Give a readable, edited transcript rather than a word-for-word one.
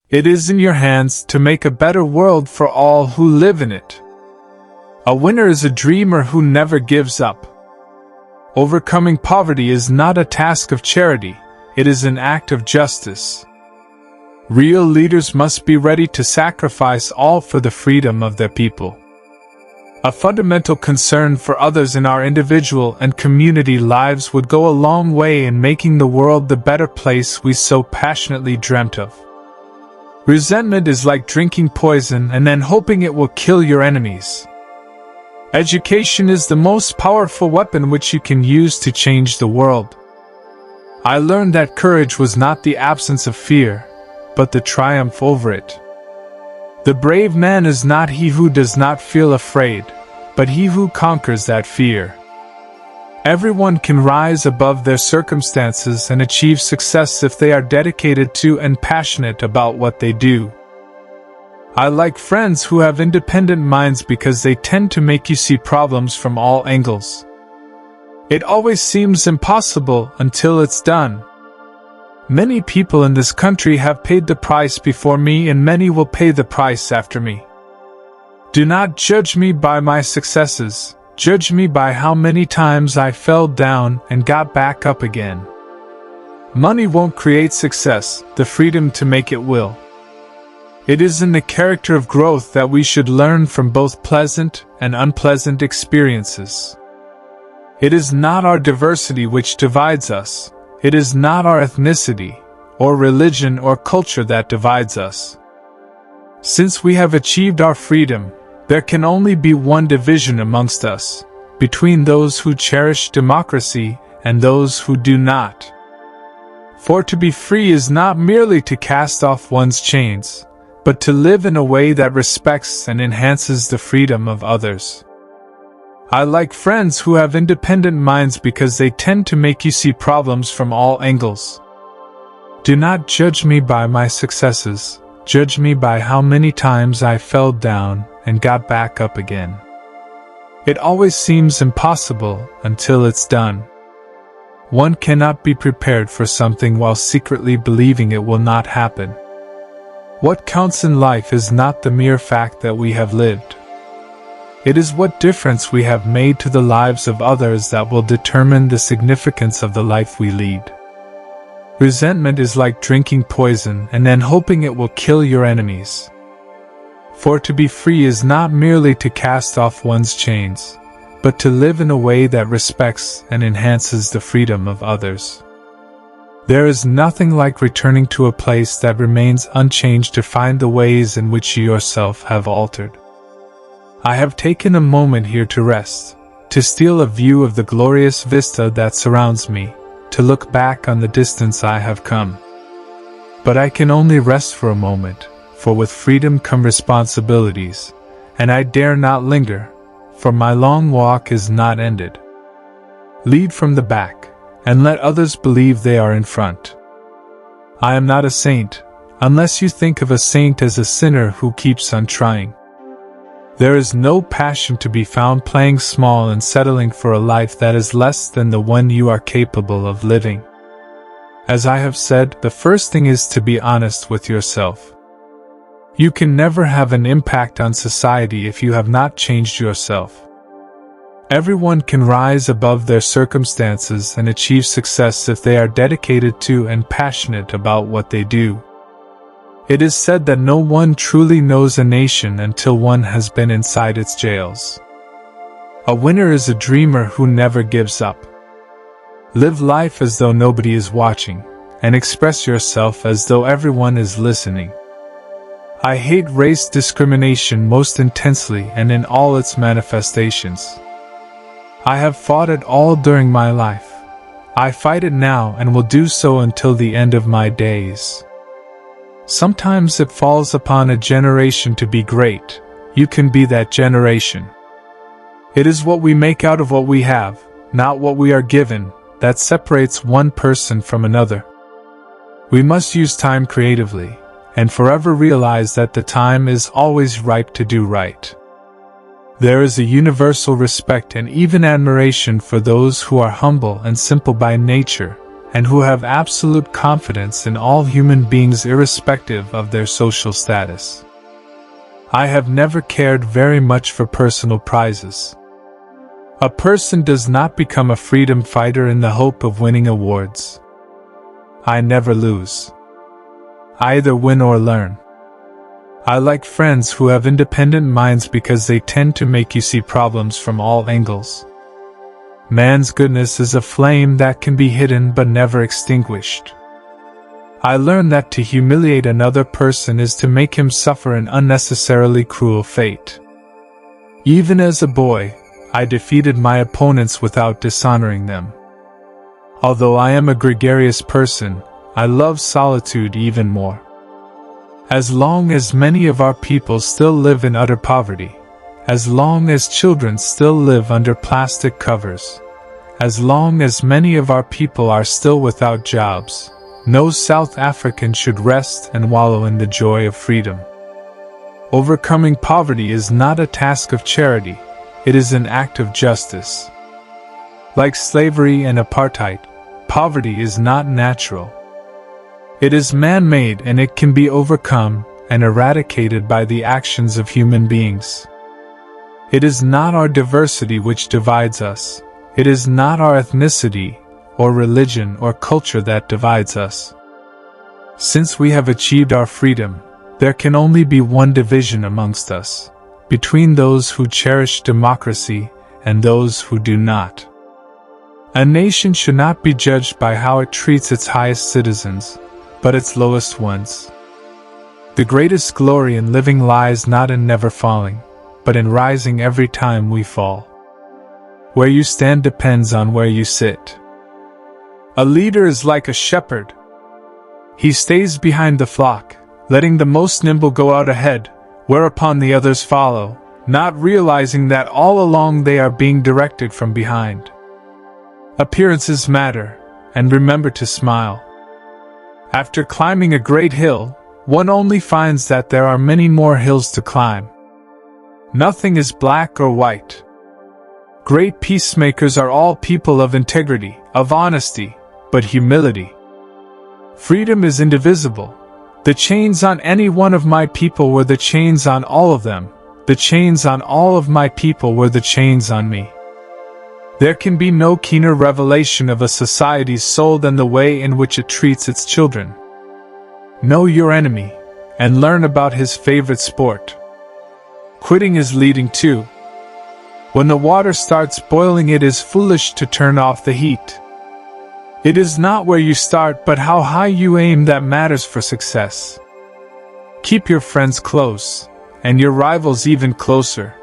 It is in your hands to make a better world for all who live in it. A winner is a dreamer who never gives up. Overcoming poverty is not a task of charity, it is an act of justice. Real leaders must be ready to sacrifice all for the freedom of their people. A fundamental concern for others in our individual and community lives would go a long way in making the world the better place we so passionately dreamt of. Resentment is like drinking poison and then hoping it will kill your enemies. Education is the most powerful weapon which you can use to change the world. I learned that courage was not the absence of fear, but the triumph over it. The brave man is not he who does not feel afraid, but he who conquers that fear. Everyone can rise above their circumstances and achieve success if they are dedicated to and passionate about what they do. I like friends who have independent minds because they tend to make you see problems from all angles. It always seems impossible until it's done. Many people in this country have paid the price before me, and many will pay the price after me. Do not judge me by my successes. Judge me by how many times I fell down and got back up again. Money won't create success, the freedom to make it will. It is in the character of growth that we should learn from both pleasant and unpleasant experiences. It is not our diversity which divides us. It is not our ethnicity, or religion or culture that divides us. Since we have achieved our freedom, there can only be one division amongst us, between those who cherish democracy and those who do not. For to be free is not merely to cast off one's chains, but to live in a way that respects and enhances the freedom of others. I like friends who have independent minds because they tend to make you see problems from all angles. Do not judge me by my successes, judge me by how many times I fell down and got back up again. It always seems impossible until it's done. One cannot be prepared for something while secretly believing it will not happen. What counts in life is not the mere fact that we have lived. It is what difference we have made to the lives of others that will determine the significance of the life we lead. Resentment is like drinking poison and then hoping it will kill your enemies. For to be free is not merely to cast off one's chains, but to live in a way that respects and enhances the freedom of others. There is nothing like returning to a place that remains unchanged to find the ways in which you yourself have altered. I have taken a moment here to rest, to steal a view of the glorious vista that surrounds me, to look back on the distance I have come. But I can only rest for a moment, for with freedom come responsibilities, and I dare not linger, for my long walk is not ended. Lead from the back, and let others believe they are in front. I am not a saint, unless you think of a saint as a sinner who keeps on trying. There is no passion to be found playing small and settling for a life that is less than the one you are capable of living. As I have said, the first thing is to be honest with yourself. You can never have an impact on society if you have not changed yourself. Everyone can rise above their circumstances and achieve success if they are dedicated to and passionate about what they do. It is said that no one truly knows a nation until one has been inside its jails. A winner is a dreamer who never gives up. Live life as though nobody is watching, and express yourself as though everyone is listening. I hate race discrimination most intensely and in all its manifestations. I have fought it all during my life. I fight it now and will do so until the end of my days. Sometimes it falls upon a generation to be great. You can be that generation. It is what we make out of what we have, not what we are given, that separates one person from another. We must use time creatively, and forever realize that the time is always ripe to do right. There is a universal respect and even admiration for those who are humble and simple by nature, and who have absolute confidence in all human beings irrespective of their social status. I have never cared very much for personal prizes. A person does not become a freedom fighter in the hope of winning awards. I never lose. I either win or learn. I like friends who have independent minds because they tend to make you see problems from all angles. Man's goodness is a flame that can be hidden but never extinguished. I learned that to humiliate another person is to make him suffer an unnecessarily cruel fate. Even as a boy, I defeated my opponents without dishonoring them. Although I am a gregarious person, I love solitude even more. As long as many of our people still live in utter poverty, as long as children still live under plastic covers, as long as many of our people are still without jobs, no South African should rest and wallow in the joy of freedom. Overcoming poverty is not a task of charity, it is an act of justice. Like slavery and apartheid, poverty is not natural. It is man-made and it can be overcome and eradicated by the actions of human beings. It is not our diversity which divides us. It is not our ethnicity, or religion or culture that divides us. Since we have achieved our freedom, there can only be one division amongst us, between those who cherish democracy and those who do not. A nation should not be judged by how it treats its highest citizens, but its lowest ones. The greatest glory in living lies not in never falling, but in rising every time we fall. Where you stand depends on where you sit. A leader is like a shepherd. He stays behind the flock, letting the most nimble go out ahead, whereupon the others follow, not realizing that all along they are being directed from behind. Appearances matter, and remember to smile. After climbing a great hill, one only finds that there are many more hills to climb. Nothing is black or white. Great peacemakers are all people of integrity, of honesty, but humility. Freedom is indivisible. The chains on any one of my people were the chains on all of them. The chains on all of my people were the chains on me. There can be no keener revelation of a society's soul than the way in which it treats its children. Know your enemy, and learn about his favorite sport. Quitting is leading too. When the water starts boiling, it is foolish to turn off the heat. It is not where you start but how high you aim that matters for success. Keep your friends close, and your rivals even closer.